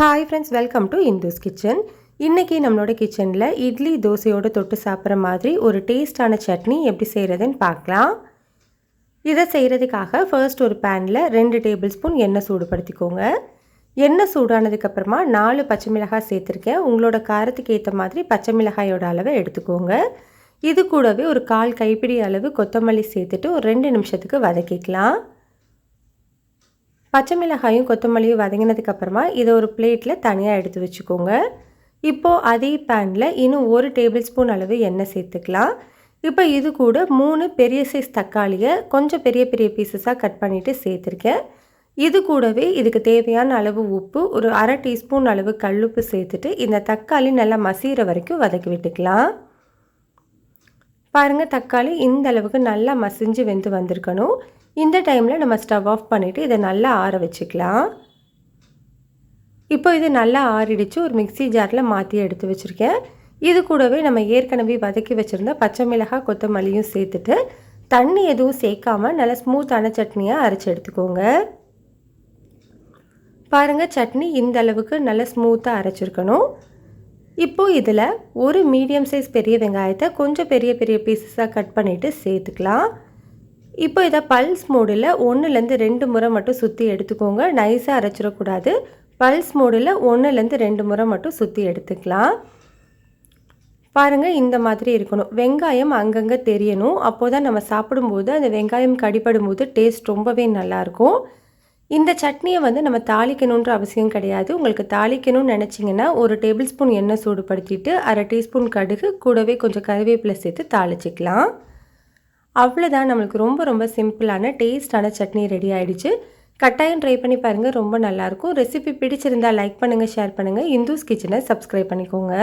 Hi friends, welcome to Indhu's kitchen. இன்றைக்கி நம்மளோட கிச்சனில் இட்லி தோசையோடு தொட்டு சாப்பிட்ற மாதிரி ஒரு டேஸ்டான சட்னி எப்படி செய்கிறதுன்னு பார்க்கலாம். இதை செய்கிறதுக்காக ஃபர்ஸ்ட் ஒரு பேனில் 2 டேபிள் ஸ்பூன் எண்ணெய் சூடுபடுத்திக்கோங்க. எண்ணெய் சூடானதுக்கப்புறமா 4 பச்சை மிளகாய் சேர்த்துருக்கேன். உங்களோட காரத்துக்கு ஏற்ற மாதிரி பச்சை மிளகாயோட அளவை எடுத்துக்கோங்க. இது கூடவே ஒரு 1/4 கைப்பிடி அளவு கொத்தமல்லி சேர்த்துட்டு ஒரு 2 நிமிஷத்துக்கு வதக்கிக்கலாம். பச்சை மிளகாயும் கொத்தமல்லியும் வதங்கினதுக்கப்புறமா இதை ஒரு பிளேட்டில் தனியாக எடுத்து வச்சுக்கோங்க. இப்போது அதே பேனில் இன்னும் 1 டேபிள் ஸ்பூன் அளவு எண்ணெய் சேர்த்துக்கலாம். இப்போ இது கூட 3 பெரிய சைஸ் தக்காளியை கொஞ்சம் பெரிய பெரிய பீசஸாக கட் பண்ணிவிட்டு சேர்த்துருக்கேன். இது கூடவே இதுக்கு தேவையான அளவு உப்பு, ஒரு 1/2 டீஸ்பூன் அளவு கல்லுப்பு சேர்த்துட்டு இந்த தக்காளி நல்லா மசிகிற வரைக்கும் வதக்கி விட்டுக்கலாம். பாருங்கள், தக்காளி இந்த அளவுக்கு நல்லா மசிஞ்சு வெந்து வந்திருக்கணும். இந்த டைமில் நம்ம ஸ்டவ் ஆஃப் பண்ணிவிட்டு இதை நல்லா ஆற வச்சுக்கலாம். இப்போ இது நல்லா ஆறிடுச்சு. ஒரு மிக்ஸி ஜாரில் மாற்றி எடுத்து வச்சுருக்கேன். இது கூடவே நம்ம ஏற்கனவே வதக்கி வச்சுருந்த பச்சை மிளகாய் கொத்தமல்லியும் சேர்த்துட்டு தண்ணி எதுவும் சேர்க்காமல் நல்லா ஸ்மூத்தான சட்னியாக அரைச்சி எடுத்துக்கோங்க. பாருங்கள், சட்னி இந்த அளவுக்கு நல்லா ஸ்மூத்தாக அரைச்சிருக்கணும். இப்போது இதில் ஒரு மீடியம் சைஸ் பெரிய வெங்காயத்தை கொஞ்சம் பெரிய பெரிய பீசஸாக கட் பண்ணிவிட்டு சேர்த்துக்கலாம். இப்போ இதை பல்ஸ் மோடில் 1லேருந்து 2 முறை மட்டும் சுற்றி எடுத்துக்கோங்க. நைஸாக அரைச்சிடக்கூடாது. பல்ஸ் மோடில் 1லேருந்து 2 முறை மட்டும் சுற்றி எடுத்துக்கலாம். பாருங்கள், இந்த மாதிரி இருக்கணும். வெங்காயம் அங்கங்கே தெரியணும். அப்போ தான் நம்ம சாப்பிடும்போது அந்த வெங்காயம் கடிப்படும் போது டேஸ்ட் ரொம்பவே நல்லாயிருக்கும். இந்த சட்னியை நம்ம தாளிக்கணுன்ற அவசியம் கிடையாது. உங்களுக்கு தாளிக்கணும்னு நினச்சிங்கன்னா ஒரு டேபிள் ஸ்பூன் எண்ணெய் சூடுபடுத்திட்டு 1/2 டீஸ்பூன் கடுகு கூடவே கொஞ்சம் கருவேப்பிலை சேர்த்து தாளிச்சிக்கலாம். அவ்வளோதான், நம்மளுக்கு ரொம்ப ரொம்ப சிம்பிளான டேஸ்டான சட்னி ரெடி ஆகிடுச்சு. கட்டாயம் ட்ரை பண்ணி பாருங்கள், ரொம்ப நல்லாயிருக்கும். ரெசிபி பிடிச்சிருந்தால் லைக் பண்ணுங்கள், ஷேர் பண்ணுங்கள். இந்துஸ் கிச்சனை சப்ஸ்கிரைப் பண்ணிக்கோங்க.